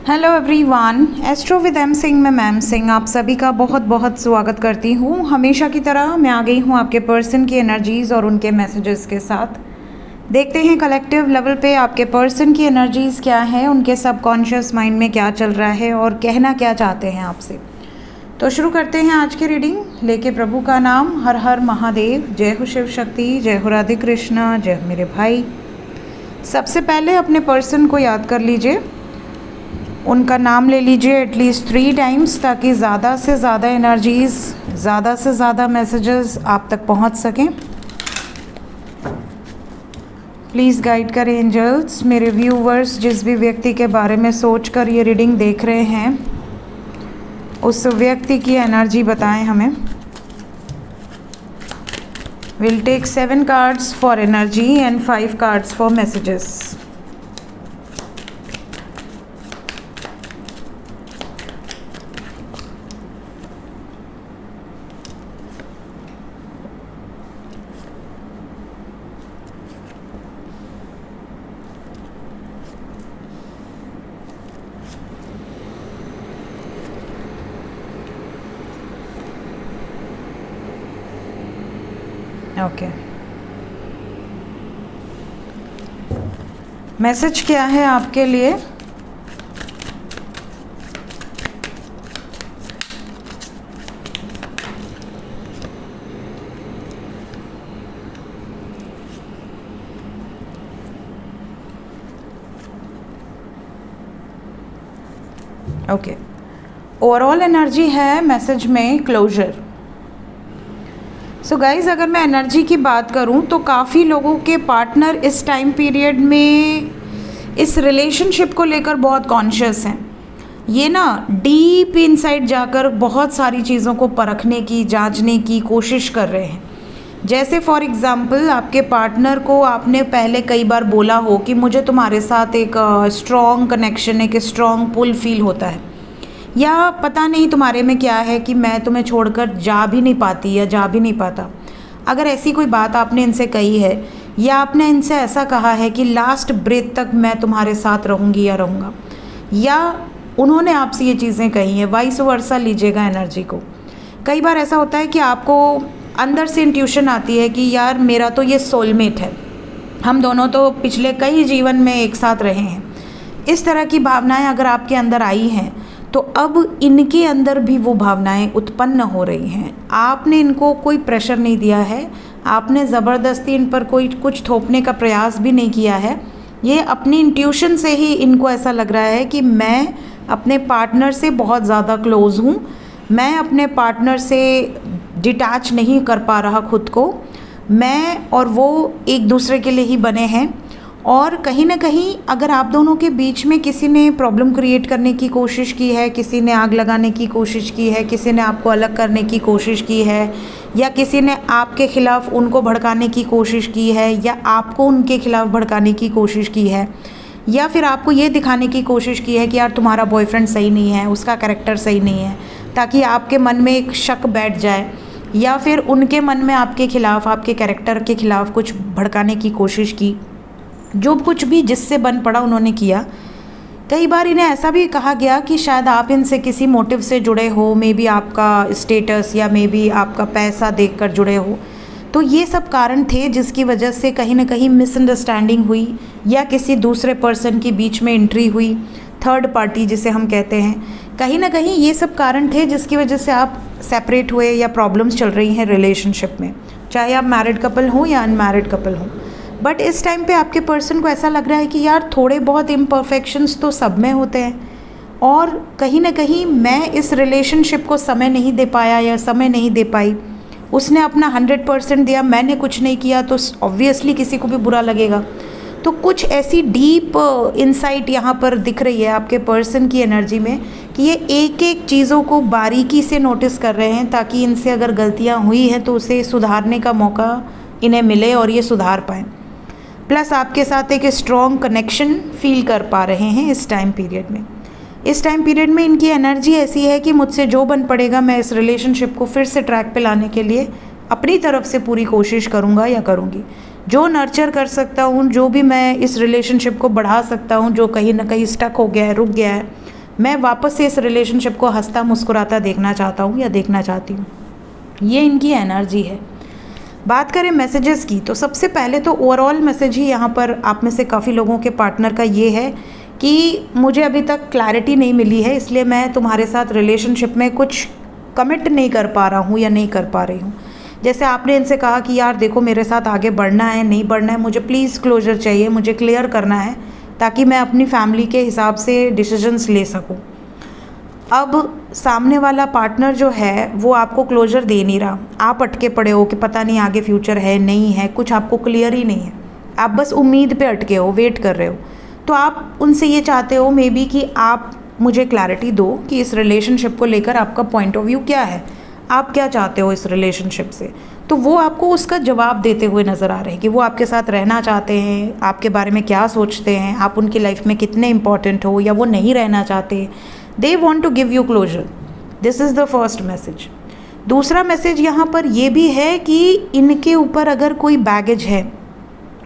Hello everyone, astro with M Singh में ma'am Singh आप सभी का बहुत बहुत स्वागत करती हूँ। हमेशा की तरह मैं आ गई हूँ आपके पर्सन की एनर्जीज़ और उनके मैसेजेस के साथ। देखते हैं कलेक्टिव लेवल पे आपके पर्सन की एनर्जीज़ क्या है, उनके सबकॉन्शियस माइंड में क्या चल रहा है और कहना क्या चाहते हैं आपसे। तो शुरू करते हैं आज की रीडिंग लेके प्रभु का नाम। हर हर महादेव, जय हो शिव शक्ति, जय हो राधे कृष्णा, जय हो मेरे भाई। सबसे पहले अपने पर्सन को याद कर लीजिए, उनका नाम ले लीजिए एटलीस्ट 3 टाइम्स ताकि ज़्यादा से ज़्यादा एनर्जीज़, ज़्यादा से ज़्यादा मैसेजेस आप तक पहुंच सकें। प्लीज़ गाइड करें एंजल्स। मेरे व्यूवर्स जिस भी व्यक्ति के बारे में सोच कर ये रीडिंग देख रहे हैं उस व्यक्ति की एनर्जी बताएं हमें। Will take 7 cards for energy and 5 cards for messages. Okay, message क्या है आपके लिए? ओके, ओवरऑल एनर्जी है मैसेज में क्लोजर। सो गाइज़, अगर मैं एनर्जी की बात करूं तो काफ़ी लोगों के पार्टनर इस टाइम पीरियड में इस रिलेशनशिप को लेकर बहुत कॉन्शियस हैं। ये ना डीप इनसाइड जाकर बहुत सारी चीज़ों को परखने की, जांचने की कोशिश कर रहे हैं। जैसे फॉर एग्ज़ाम्पल आपके पार्टनर को आपने पहले कई बार बोला हो कि मुझे तुम्हारे साथ एक स्ट्रॉन्ग कनेक्शन, एक स्ट्रॉन्ग पुल फील होता है, या पता नहीं तुम्हारे में क्या है कि मैं तुम्हें छोड़कर जा भी नहीं पाती या जा भी नहीं पाता। अगर ऐसी कोई बात आपने इनसे कही है या आपने इनसे ऐसा कहा है कि लास्ट ब्रेथ तक मैं तुम्हारे साथ रहूँगी या रहूँगा, या उन्होंने आपसे ये चीज़ें कही हैं, वाइस वर्सा लीजिएगा एनर्जी को। कई बार ऐसा होता है कि आपको अंदर से इंट्यूशन आती है कि यार मेरा तो ये सोलमेट है, हम दोनों तो पिछले कई जीवन में एक साथ रहे हैं। इस तरह की भावनाएं अगर आपके अंदर आई हैं तो अब इनके अंदर भी वो भावनाएं उत्पन्न हो रही हैं। आपने इनको कोई प्रेशर नहीं दिया है, आपने ज़बरदस्ती इन पर कोई कुछ थोपने का प्रयास भी नहीं किया है। ये अपनी इंट्यूशन से ही इनको ऐसा लग रहा है कि मैं अपने पार्टनर से बहुत ज़्यादा क्लोज़ हूँ, मैं अपने पार्टनर से डिटैच नहीं कर पा रहा खुद को, मैं और वो एक दूसरे के लिए ही बने हैं। और कहीं ना कहीं अगर आप दोनों के बीच में किसी ने प्रॉब्लम क्रिएट करने की कोशिश की है, किसी ने आग लगाने की कोशिश की है, किसी ने आपको अलग करने की कोशिश की है, या किसी ने आपके ख़िलाफ़ उनको भड़काने की कोशिश की है, या आपको उनके ख़िलाफ़ भड़काने की कोशिश की है, या फिर आपको ये दिखाने की कोशिश की है कि यार तुम्हारा बॉयफ्रेंड सही नहीं है, उसका कैरेक्टर सही नहीं है, ताकि आपके मन में एक शक बैठ जाए, या फिर उनके मन में आपके ख़िलाफ़, आपके कैरेक्टर के ख़िलाफ़ कुछ भड़काने की कोशिश की। जो कुछ भी जिससे बन पड़ा उन्होंने किया। कई बार इन्हें ऐसा भी कहा गया कि शायद आप इनसे किसी मोटिव से जुड़े हो, मे बी आपका स्टेटस या मे बी आपका पैसा देखकर जुड़े हो। तो ये सब कारण थे जिसकी वजह से कहीं ना कहीं मिसअंडरस्टैंडिंग हुई या किसी दूसरे पर्सन के बीच में एंट्री हुई, थर्ड पार्टी जिसे हम कहते हैं। कहीं ना कहीं ये सब कारण थे जिसकी वजह से आप सेपरेट हुए या प्रॉब्लम्स चल रही हैं रिलेशनशिप में, चाहे आप मैरिड कपल हो या अनमैरिड कपल हो। बट इस टाइम पे आपके पर्सन को ऐसा लग रहा है कि यार थोड़े बहुत इम्परफेक्शंस तो सब में होते हैं, और कहीं ना कहीं मैं इस रिलेशनशिप को समय नहीं दे पाया या समय नहीं दे पाई। उसने अपना 100% दिया, मैंने कुछ नहीं किया, तो ऑब्वियसली किसी को भी बुरा लगेगा। तो कुछ ऐसी डीप इंसाइट यहाँ पर दिख रही है आपके पर्सन की एनर्जी में कि ये एक एक चीज़ों को बारीकी से नोटिस कर रहे हैं, ताकि इनसे अगर गलतियाँ हुई हैं तो उसे सुधारने का मौका इन्हें मिले और ये सुधार पाएँ। प्लस आपके साथ एक स्ट्रॉन्ग कनेक्शन फील कर पा रहे हैं इस टाइम पीरियड में। इस टाइम पीरियड में इनकी एनर्जी ऐसी है कि मुझसे जो बन पड़ेगा मैं इस रिलेशनशिप को फिर से ट्रैक पे लाने के लिए अपनी तरफ से पूरी कोशिश करूँगा या करूँगी। जो नर्चर कर सकता हूँ, जो भी मैं इस रिलेशनशिप को बढ़ा सकता हूँ, जो कहीं ना कहीं स्टक हो गया है, रुक गया है, मैं वापस से इस रिलेशनशिप को हंसता मुस्कुराता देखना चाहता हूँ या देखना चाहती हूँ। ये इनकी एनर्जी है। बात करें मैसेजेस की, तो सबसे पहले तो ओवरऑल मैसेज ही यहाँ पर आप में से काफ़ी लोगों के पार्टनर का ये है कि मुझे अभी तक क्लैरिटी नहीं मिली है, इसलिए मैं तुम्हारे साथ रिलेशनशिप में कुछ कमिट नहीं कर पा रहा हूँ या नहीं कर पा रही हूँ। जैसे आपने इनसे कहा कि यार देखो मेरे साथ आगे बढ़ना है, नहीं बढ़ना है, मुझे प्लीज़ क्लोजर चाहिए, मुझे क्लियर करना है ताकि मैं अपनी फैमिली के हिसाब से डिसीजंस ले सकूं। अब सामने वाला पार्टनर जो है वो आपको क्लोजर दे नहीं रहा, आप अटके पड़े हो कि पता नहीं आगे फ्यूचर है नहीं है, कुछ आपको क्लियर ही नहीं है, आप बस उम्मीद पे अटके हो, वेट कर रहे हो। तो आप उनसे ये चाहते हो मे बी कि आप मुझे क्लैरिटी दो कि इस रिलेशनशिप को लेकर आपका पॉइंट ऑफ व्यू क्या है, आप क्या चाहते हो इस रिलेशनशिप से। तो वो आपको उसका जवाब देते हुए नज़र आ रहे हैं कि वो आपके साथ रहना चाहते हैं, आपके बारे में क्या सोचते हैं, आप उनकी लाइफ में कितने इंपॉर्टेंट हो, या वो नहीं रहना चाहते। They want to give you closure. This is the first message. दूसरा मैसेज यहाँ पर ये भी है कि इनके ऊपर अगर कोई बैगेज है,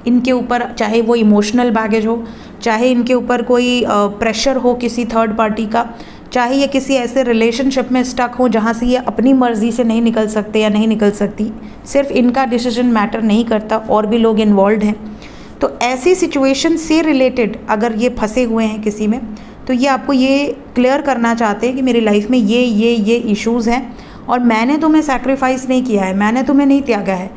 इनके ऊपर चाहे वो इमोशनल बैगेज हो, चाहे इनके ऊपर कोई प्रेशर हो किसी थर्ड पार्टी का, चाहे ये किसी ऐसे रिलेशनशिप में स्टक हो जहाँ से ये अपनी मर्ज़ी से नहीं निकल सकते या नहीं निकल सकती, सिर्फ इनका डिसीजन मैटर नहीं करता, और भी लोग इन्वॉल्व हैं। तो ऐसी सिचुएशन से रिलेटेड अगर ये फंसे हुए हैं किसी में, तो ये आपको ये क्लियर करना चाहते हैं कि मेरी लाइफ में ये इश्यूज़ हैं और मैंने तुम्हें सैक्रिफाइस नहीं किया है, मैंने तुम्हें नहीं त्यागा है,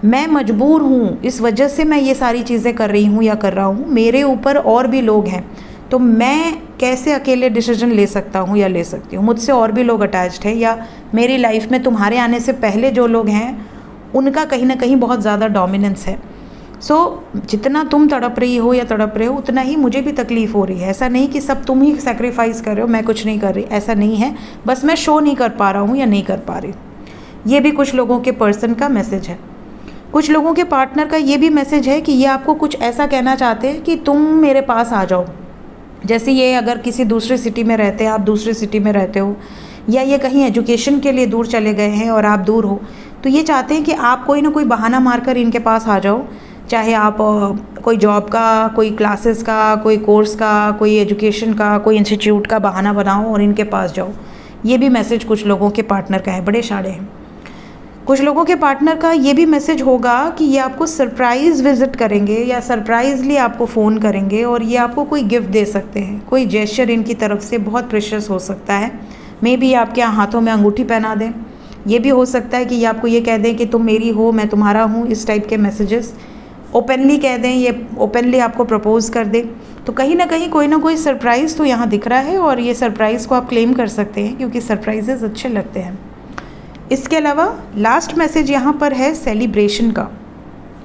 मैं मजबूर हूँ, इस वजह से मैं ये सारी चीज़ें कर रही हूँ या कर रहा हूँ, मेरे ऊपर और भी लोग हैं, तो मैं कैसे अकेले डिसीजन ले सकता हूँ या ले सकती हूँ, मुझसे और भी लोग अटैच्ड हैं, या मेरी लाइफ में तुम्हारे आने से पहले जो लोग हैं उनका कहीं ना कहीं बहुत ज़्यादा डोमिनेंस है। जितना तुम तड़प रही हो या तड़प रहे हो उतना ही मुझे भी तकलीफ़ हो रही है। ऐसा नहीं कि सब तुम ही सेक्रीफाइस कर रहे हो, मैं कुछ नहीं कर रही, ऐसा नहीं है, बस मैं शो नहीं कर पा रहा हूँ या नहीं कर पा रही। ये भी कुछ लोगों के पर्सन का मैसेज है। कुछ लोगों के पार्टनर का ये भी मैसेज है कि ये आपको कुछ ऐसा कहना चाहते हैं कि तुम मेरे पास आ जाओ। जैसे ये अगर किसी दूसरे सिटी में रहते हैं, आप दूसरे सिटी में रहते हो, या ये कहीं एजुकेशन के लिए दूर चले गए हैं और आप दूर हो, तो ये चाहते हैं कि आप कोई ना कोई बहाना मारकर इनके पास आ जाओ, चाहे आप कोई जॉब का, कोई क्लासेस का, कोई कोर्स का, कोई एजुकेशन का, कोई इंस्टीट्यूट का बहाना बनाओ और इनके पास जाओ। ये भी मैसेज कुछ लोगों के पार्टनर का है, बड़े शाणे हैं। कुछ लोगों के पार्टनर का ये भी मैसेज होगा कि ये आपको सरप्राइज़ विज़िट करेंगे या सरप्राइजली आपको फ़ोन करेंगे और ये आपको कोई गिफ्ट दे सकते हैं, कोई जेस्चर इनकी तरफ से बहुत प्रेशियस हो सकता है। मे बी आपके हाथों में अंगूठी पहना दें, ये भी हो सकता है कि ये आपको ये कह दें कि तुम मेरी हो, मैं तुम्हारा हूँ, इस टाइप के मैसेजेस ओपनली कह दें, ये ओपनली आपको प्रपोज़ कर दें। तो कहीं ना कहीं कोई ना कोई सरप्राइज़ तो यहाँ दिख रहा है और ये सरप्राइज़ को आप क्लेम कर सकते हैं क्योंकि सरप्राइजेज़ अच्छे लगते हैं। इसके अलावा लास्ट मैसेज यहाँ पर है सेलिब्रेशन का।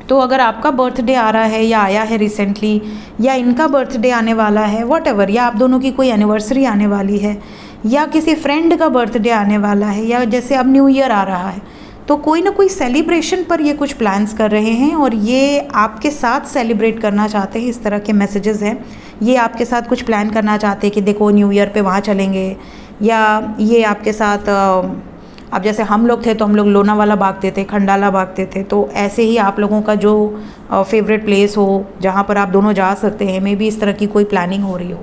तो अगर आपका बर्थडे आ रहा है या आया है रिसेंटली, या इनका बर्थडे आने वाला है, व्हाटएवर, या आप दोनों की कोई एनिवर्सरी आने वाली है, या किसी फ्रेंड का बर्थडे आने वाला है, या जैसे अब न्यू ईयर आ रहा है, तो कोई ना कोई सेलिब्रेशन पर ये कुछ प्लान्स कर रहे हैं और ये आपके साथ सेलिब्रेट करना चाहते हैं। इस तरह के मैसेजेस हैं। ये आपके साथ कुछ प्लान करना चाहते हैं कि देखो न्यू ईयर पे वहाँ चलेंगे, या ये आपके साथ अब जैसे हम लोग थे तो हम लोग लोनावाला भागते थे, खंडाला भागते थे, तो ऐसे ही आप लोगों का जो फेवरेट प्लेस हो जहाँ पर आप दोनों जा सकते हैं, मे बी इस तरह की कोई प्लानिंग हो रही हो।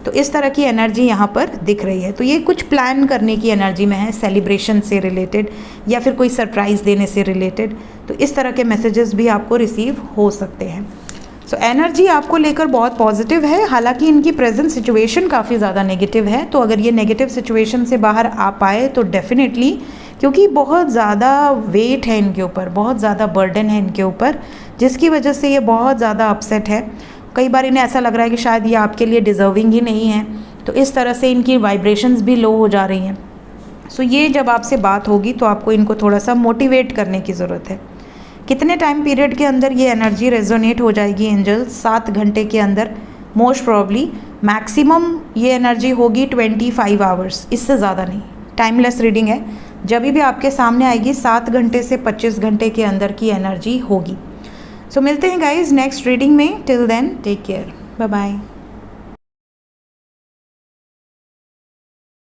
तो इस तरह की एनर्जी यहाँ पर दिख रही है। तो ये कुछ प्लान करने की एनर्जी में है, सेलिब्रेशन से रिलेटेड या फिर कोई सरप्राइज़ देने से रिलेटेड। तो इस तरह के मैसेजेस भी आपको रिसीव हो सकते हैं। सो एनर्जी आपको लेकर बहुत पॉजिटिव है। हालांकि इनकी प्रेजेंट सिचुएशन काफ़ी ज़्यादा नेगेटिव है, तो अगर ये नेगेटिव सिचुएशन से बाहर आ पाए तो डेफिनेटली, क्योंकि बहुत ज़्यादा वेट है इनके ऊपर, बहुत ज़्यादा बर्डन है इनके ऊपर, जिसकी वजह से ये बहुत ज़्यादा अपसेट है। कई बार इन्हें ऐसा लग रहा है कि शायद ये आपके लिए डिज़र्विंग ही नहीं है, तो इस तरह से इनकी वाइब्रेशंस भी लो हो जा रही हैं। सो ये जब आपसे बात होगी तो आपको इनको थोड़ा सा मोटिवेट करने की ज़रूरत है। कितने टाइम पीरियड के अंदर ये एनर्जी रेजोनेट हो जाएगी एंजल्स? 7 घंटे के अंदर मोस्ट प्रॉब्ली। मैक्सिमम ये एनर्जी होगी 25 आवर्स, इससे ज़्यादा नहीं। टाइमलेस रीडिंग है, जब भी आपके सामने आएगी 7 घंटे से 25 घंटे के अंदर की एनर्जी होगी। सो मिलते हैं गाइज नेक्स्ट रीडिंग में। Till then take care, bye bye.